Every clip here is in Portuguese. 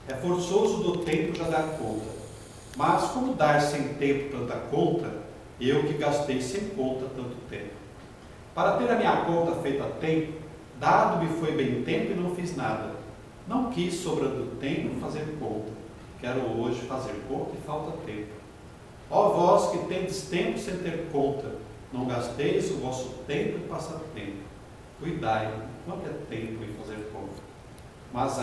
É forçoso do tempo já dar conta. Mas como dar sem tempo tanta conta, eu que gastei sem conta tanto tempo? Para ter a minha conta feita a tempo, dado-me foi bem tempo e não fiz nada. Não quis, sobrando tempo, fazer conta. Quero hoje fazer conta e falta tempo. Ó vós que tendes tempo sem ter conta, não gasteis o vosso tempo em passatempo. Cuidai, enquanto é tempo em fazer conta. Mas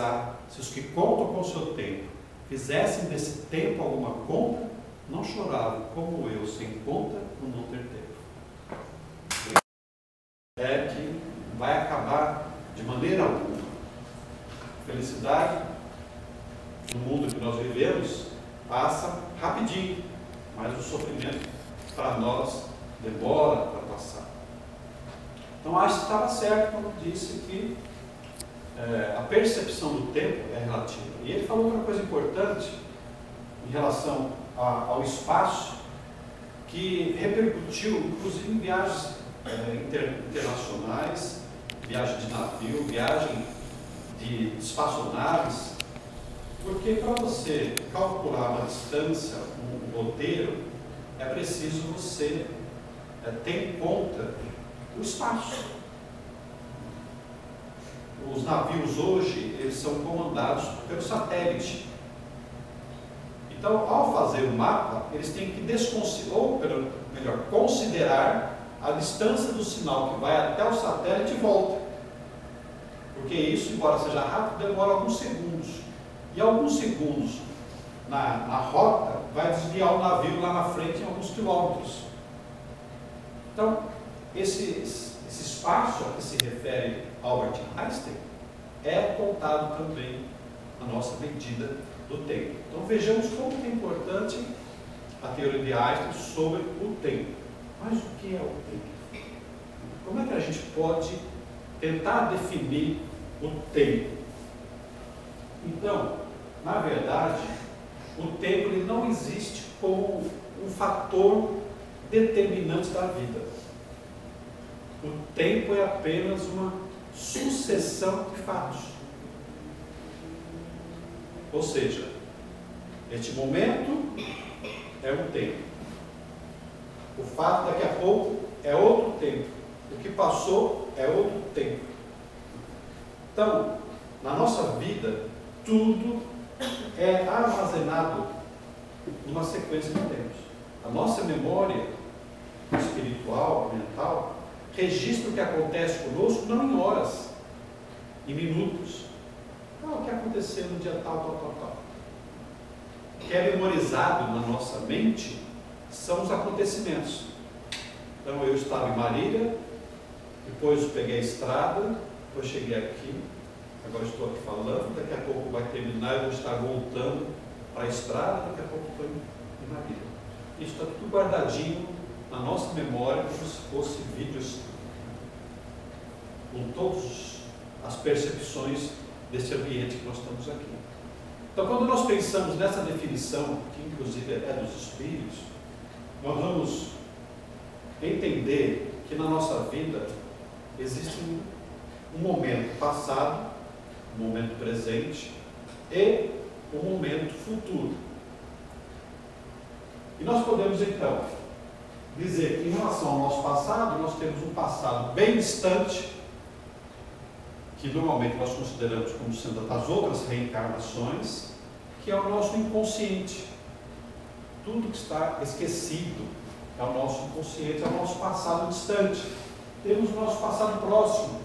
se os que contam com o seu tempo fizessem desse tempo alguma conta, não choravam como eu, sem conta, por não ter tempo. É que vai acabar de maneira alguma. Felicidade, no mundo que nós vivemos, passa rapidinho, mas o sofrimento para nós demora para passar. Então acho que estava certo quando disse que a percepção do tempo é relativa. E ele falou uma coisa importante em relação ao espaço, que repercutiu inclusive em viagens internacionais, viagem de navio, viagem de espaçonaves, porque para você calcular uma distância, um roteiro, é preciso você ter em conta o espaço. Os navios hoje, eles são comandados pelo satélite. Então, ao fazer o mapa, eles têm que considerar a distância do sinal que vai até o satélite e volta. Porque isso, embora seja rápido, demora alguns segundos. E alguns segundos na rota vai desviar o navio lá na frente em alguns quilômetros. Então, esse espaço a que se refere Albert Einstein é contado também na nossa medida do tempo. Então vejamos como é importante a teoria de Einstein sobre o tempo. Mas o que é o tempo? Como é que a gente pode tentar definir o tempo? Então, na verdade, o tempo ele não existe como um fator determinante da vida. O tempo é apenas uma sucessão de fatos. Ou seja, este momento é um tempo. O fato daqui a pouco é outro tempo. O que passou é outro tempo. Então, na nossa vida, tudo é armazenado numa sequência de tempos. A nossa memória espiritual, mental, registra o que acontece conosco não em horas, em minutos. O que aconteceu no dia tal. O que é memorizado na nossa mente são os acontecimentos. Então eu estava em Marília, depois peguei a estrada, depois cheguei aqui, agora estou aqui falando, daqui a pouco vai terminar, eu vou estar voltando para a estrada, daqui a pouco estou em Marília. Isso está tudo guardadinho na nossa memória, como se fosse vídeos com todas as percepções desse ambiente que nós estamos aqui. Então, quando nós pensamos nessa definição, que inclusive é dos espíritos, nós vamos entender que na nossa vida existe um momento passado, um momento presente e um momento futuro. E nós podemos então dizer que em relação ao nosso passado, nós temos um passado bem distante, que normalmente nós consideramos como sendo das outras reencarnações, que é o nosso inconsciente. Tudo que está esquecido é o nosso inconsciente, é o nosso passado distante. Temos o nosso passado próximo,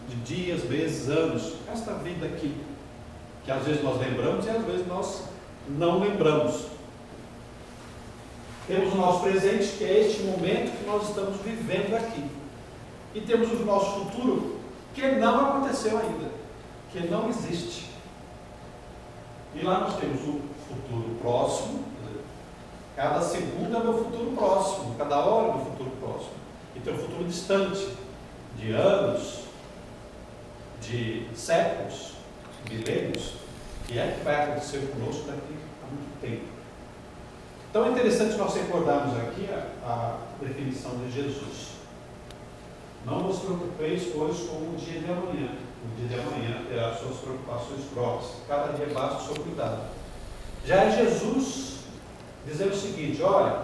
de dias, meses, anos, esta vida aqui, que às vezes nós lembramos e às vezes nós não lembramos. Temos o nosso presente, que é este momento que nós estamos vivendo aqui. E temos o nosso futuro, que não aconteceu ainda, que não existe. E lá nós temos o futuro próximo, cada segundo é o meu futuro próximo, cada hora é o meu futuro próximo. E tem o futuro distante, de anos, de séculos, milênios, que é que vai acontecer conosco daqui a muito tempo. Então é interessante nós recordarmos aqui a definição de Jesus. Não vos preocupeis, pois, com o dia de amanhã, o dia de amanhã terá suas preocupações próprias. Cada dia basta o seu cuidado. Já é Jesus dizendo o seguinte: olha,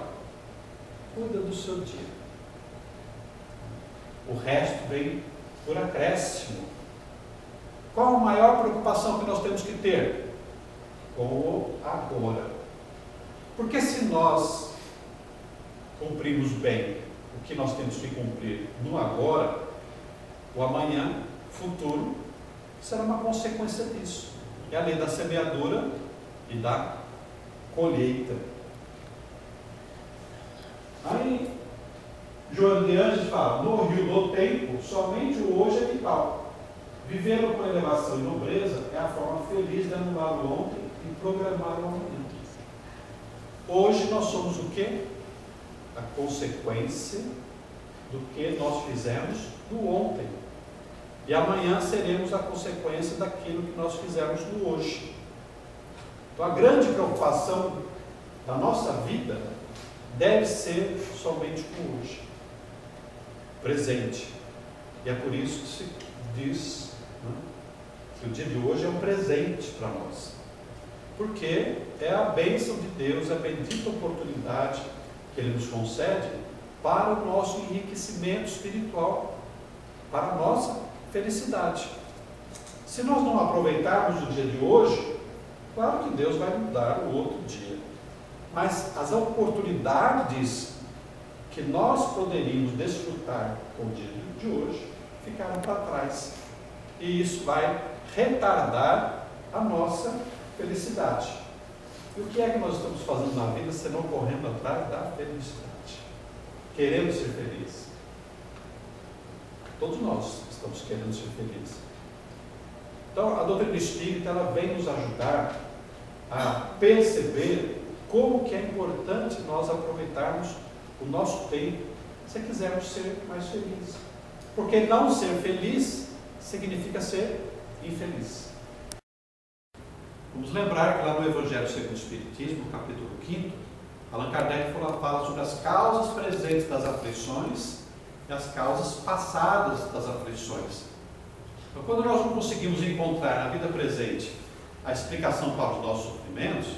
cuida do seu dia. O resto vem por acréscimo. Qual a maior preocupação que nós temos que ter? Com o agora. Porque se nós cumprimos bem o que nós temos que cumprir no agora, o amanhã, futuro, será uma consequência disso. É a lei da semeadura e da colheita. Aí, João de Anjos fala: no rio do tempo, somente o hoje é vital. Vivendo com elevação e nobreza é a forma feliz de anular o ontem e programar o amanhã. Hoje nós somos o quê? A consequência do que nós fizemos no ontem. E amanhã seremos a consequência daquilo que nós fizemos no hoje. Então a grande preocupação da nossa vida deve ser somente com o hoje. Presente. E é por isso que se diz, né, que o dia de hoje é um presente para nós. Porque é a bênção de Deus, a bendita oportunidade que Ele nos concede para o nosso enriquecimento espiritual, para a nossa felicidade. Se nós não aproveitarmos o dia de hoje, claro que Deus vai nos dar o outro dia. Mas as oportunidades que nós poderíamos desfrutar com o dia de hoje ficaram para trás. E isso vai retardar a nossa felicidade. E o que é que nós estamos fazendo na vida senão correndo atrás da felicidade? Queremos ser felizes. Todos nós estamos querendo ser felizes. Então, a doutrina espírita, ela vem nos ajudar a perceber como que é importante nós aproveitarmos o nosso tempo se quisermos ser mais felizes. Porque não ser feliz significa ser infeliz. Vamos lembrar que lá no Evangelho segundo o Espiritismo, no capítulo 5, Allan Kardec fala sobre as causas presentes das aflições e as causas passadas das aflições. Então, quando nós não conseguimos encontrar na vida presente a explicação para os nossos sofrimentos,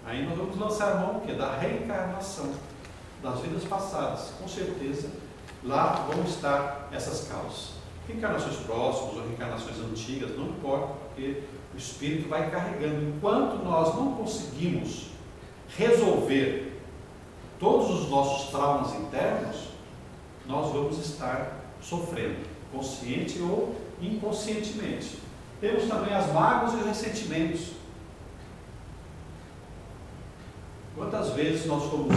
aí nós vamos lançar a mão o quê? Da reencarnação das vidas passadas. Com certeza, lá vão estar essas causas. Reencarnações próximas ou reencarnações antigas, não importa, porque o espírito vai carregando. Enquanto nós não conseguimos resolver todos os nossos traumas internos, nós vamos estar sofrendo, consciente ou inconscientemente. Temos também as mágoas e os ressentimentos. Quantas vezes nós fomos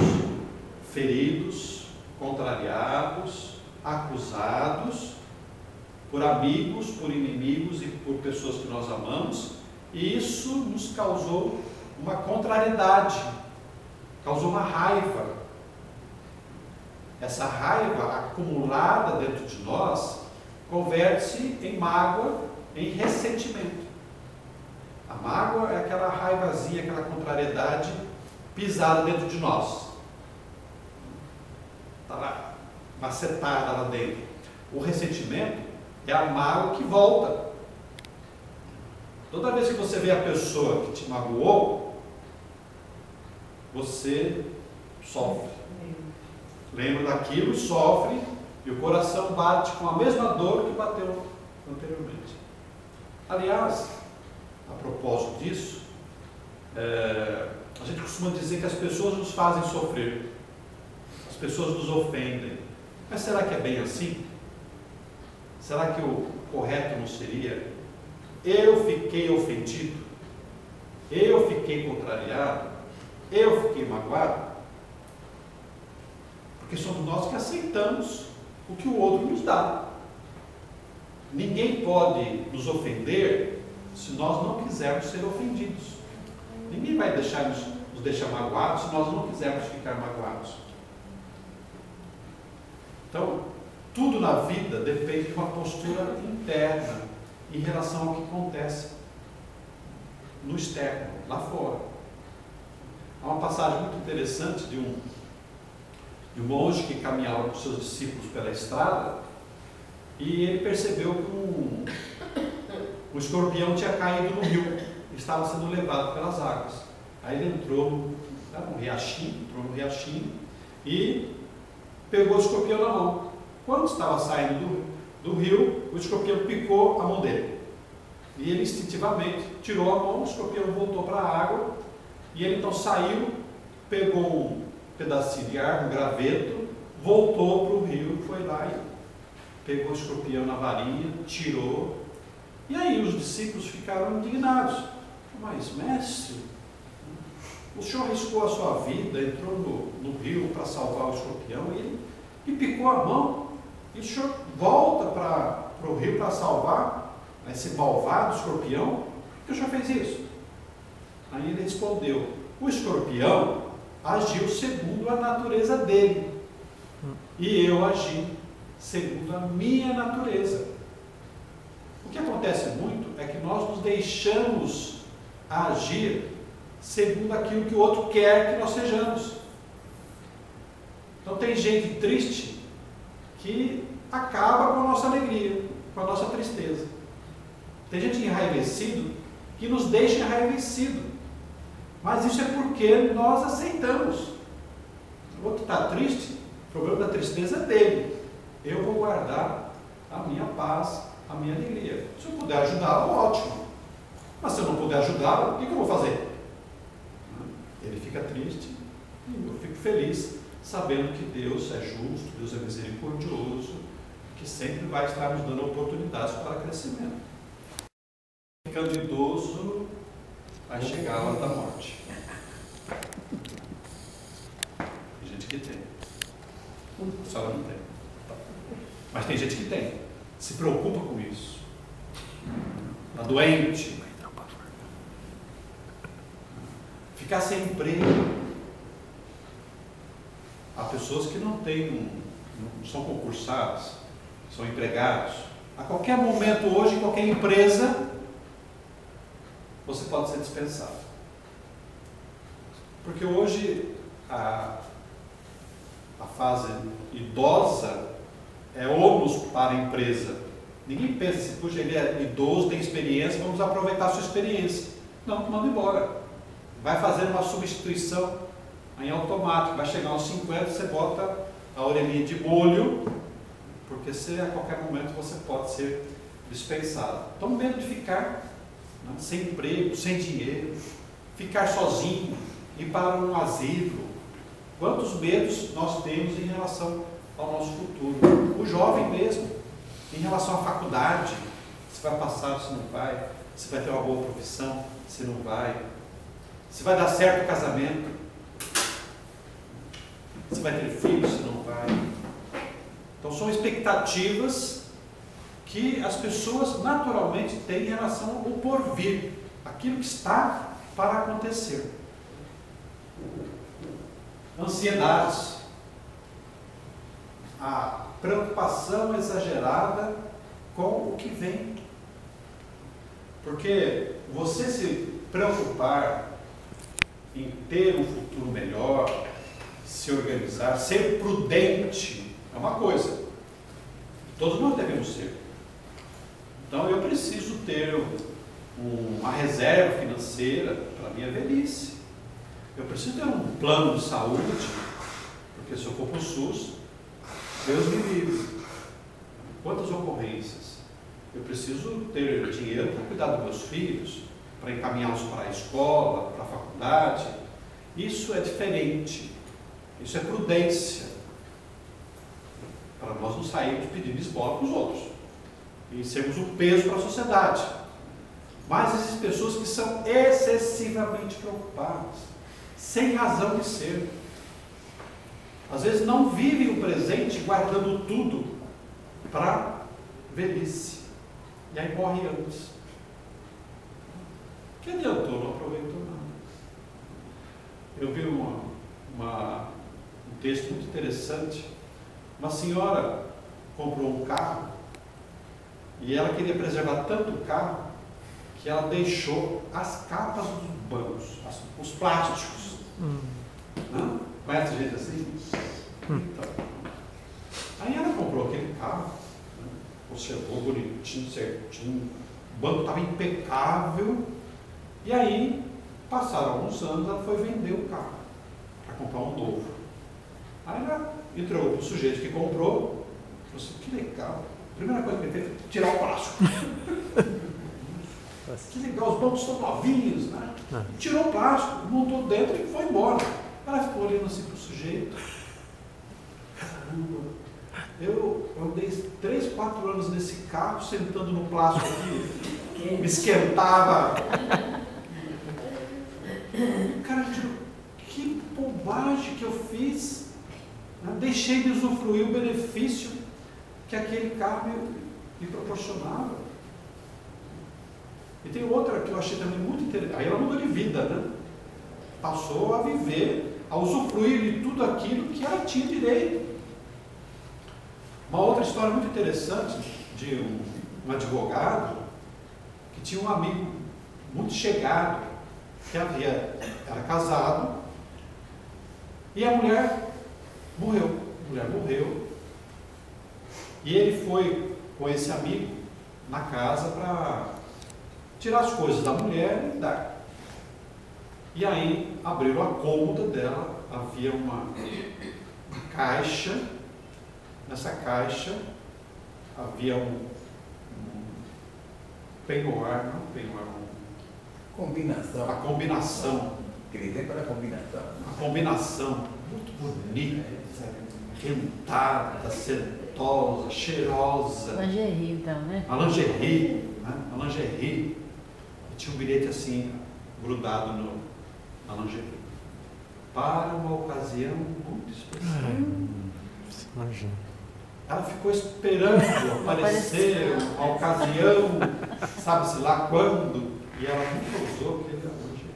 feridos, contrariados, acusados por amigos, por inimigos e por pessoas que nós amamos, e isso nos causou uma contrariedade, causou uma raiva. Essa raiva acumulada dentro de nós converte-se em mágoa, em ressentimento. A mágoa é aquela raivazinha, aquela contrariedade pisada dentro de nós. Está lá, macetada lá dentro. O ressentimento é a mágoa que volta. Toda vez que você vê a pessoa que te magoou, você sofre. Lembra daquilo, sofre, e o coração bate com a mesma dor que bateu anteriormente. Aliás, a propósito disso, a gente costuma dizer que as pessoas nos fazem sofrer, as pessoas nos ofendem. Mas será que é bem assim? Será que o correto não seria: eu fiquei ofendido, eu fiquei contrariado, eu fiquei magoado? Porque somos nós que aceitamos o que o outro nos dá. Ninguém pode nos ofender se nós não quisermos ser ofendidos. Ninguém vai nos deixar magoados se nós não quisermos ficar magoados. Então, tudo na vida depende de uma postura interna em relação ao que acontece no externo, lá fora. Há uma passagem muito interessante de um monge que caminhava com seus discípulos pela estrada, e ele percebeu que escorpião tinha caído no rio, estava sendo levado pelas águas. Aí ele entrou no riachinho e pegou o escorpião na mão. Quando estava saindo do rio, o escorpião picou a mão dele. E ele instintivamente tirou a mão, o escorpião voltou para a água, e ele então saiu, pegou um pedacinho de árvore, um graveto, voltou para o rio, foi lá e pegou o escorpião na varinha, tirou. E aí os discípulos ficaram indignados. Mas, mestre, o senhor arriscou a sua vida, entrou no rio para salvar o escorpião e picou a mão, e o senhor volta para o rio para salvar esse malvado escorpião? Por que o senhor fez isso? Aí ele respondeu: o escorpião agiu segundo a natureza dele, e eu agi segundo a minha natureza. O que acontece muito é que nós nos deixamos agir segundo aquilo que o outro quer que nós sejamos. Então tem gente triste que acaba com a nossa alegria, com a nossa tristeza. Tem gente enraivecido que nos deixa enraivecido. Mas isso é porque nós aceitamos. O outro está triste, o problema da tristeza é dele. Eu vou guardar a minha paz, a minha alegria. Se eu puder ajudá-lo, ótimo. Mas se eu não puder ajudá-lo, o que eu vou fazer? Ele fica triste e eu fico feliz, sabendo que Deus é justo, Deus é misericordioso, que sempre vai estar nos dando oportunidades para crescimento. Ficando idoso, vai chegar a hora da morte. Tem gente que tem. A senhora não tem. Mas tem gente que tem. Se preocupa com isso. Está doente. Ficar sem emprego. Há pessoas que não são concursados, são empregados. A qualquer momento hoje, em qualquer empresa, você pode ser dispensado. Porque hoje a fase idosa é ônus para a empresa. Ninguém pensa assim, puxa, ele é idoso, tem experiência, vamos aproveitar a sua experiência. Não, manda embora. Vai fazer uma substituição em automático. Vai chegar aos 50, você bota a orelhinha de molho, porque a qualquer momento você pode ser dispensado. Então, medo de ficar sem emprego, sem dinheiro, ficar sozinho, ir para um asilo. Quantos medos nós temos em relação ao nosso futuro? O jovem mesmo, em relação à faculdade, se vai passar, se não vai, se vai ter uma boa profissão, se não vai, se vai dar certo o casamento, se vai ter filhos, se não vai. Então são expectativas que as pessoas naturalmente têm em relação ao porvir, aquilo que está para acontecer. Ansiedades, a preocupação exagerada com o que vem. Porque você se preocupar em ter um futuro melhor, se organizar, ser prudente, é uma coisa. Todos nós devemos ser. Então eu preciso ter uma reserva financeira para a minha velhice. Eu preciso ter um plano de saúde, porque se eu for para o SUS, Deus me livre. Quantas ocorrências? Eu preciso ter dinheiro para cuidar dos meus filhos, para encaminhá-los para a escola, para a faculdade. Isso é diferente. Isso é prudência. Para nós não sairmos pedindo esmola para os outros e sermos um peso para a sociedade. Mas existem pessoas que são excessivamente preocupadas, sem razão de ser. Às vezes não vivem o presente guardando tudo para a velhice. E aí morre antes. Que adiantou? Não aproveitou nada. Eu vi um texto muito interessante. Uma senhora comprou um carro e ela queria preservar tanto o carro que ela deixou as capas dos bancos, os plásticos. Não? Conhece gente assim? Então, aí ela comprou aquele carro, conservou bonitinho, certinho, banco estava impecável. E aí, passaram alguns anos, ela foi vender o carro para comprar um novo. Aí ela entregou para o sujeito que comprou, falou assim, que legal. A primeira coisa que ele fez foi tirar o plástico. Que legal, os bancos estão novinhos, né? Tirou o plástico, montou dentro e foi embora. Ela ficou olhando assim para o sujeito. Caramba, eu andei 3, 4 anos nesse carro, sentando no plástico aqui, me esquentava. Cara, que bobagem que eu fiz. Deixei de usufruir o benefício que aquele carro me proporcionava. E tem outra que eu achei também muito interessante. Aí ela mudou de vida, né? Passou a viver, a usufruir de tudo aquilo que ela tinha direito. Uma outra história muito interessante de um advogado que tinha um amigo muito chegado, que era casado, e a mulher morreu. A mulher morreu. E ele foi com esse amigo na casa para tirar as coisas da mulher e dar. E aí abriram a cômoda dela, havia uma caixa. Nessa caixa havia um penhoar, não penhoar, combinação. A combinação. Queria para a combinação. A combinação muito bonita, rentada, sedosa, cheirosa. Lingerie, então, né? A lingerie, né? A lingerie. E tinha um bilhete assim, grudado na lingerie. Para uma ocasião muito especial. Imagina. Ela ficou esperando aparecer a ocasião, sabe-se lá quando, e ela nunca usou aquele lingerie.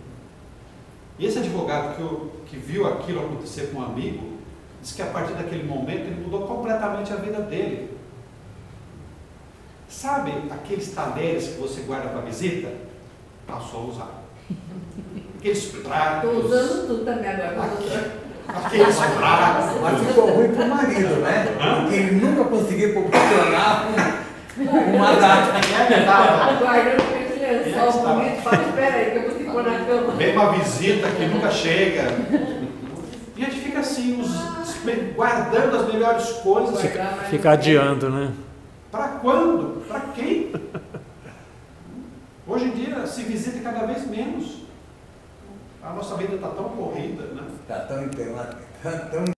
E esse advogado que viu aquilo acontecer com um amigo, disse que a partir daquele momento ele mudou completamente a vida dele. Sabe aqueles talheres que você guarda para visita? Passou a usar. Aqueles pratos. Estou usando tudo também agora. Aqueles pratos. Mas ficou ruim para o marido, né? Porque ele nunca conseguiu proporcionar uma data. Guardando para a criança. Só um momento, fala, espera aí que eu vou te pôr na cama. Vem uma visita que nunca chega. E a gente fica assim, guardando as melhores coisas. Fica adiando, né? Para quando? Para quem? Hoje em dia se visita cada vez menos. A nossa vida está tão corrida, né? Está tão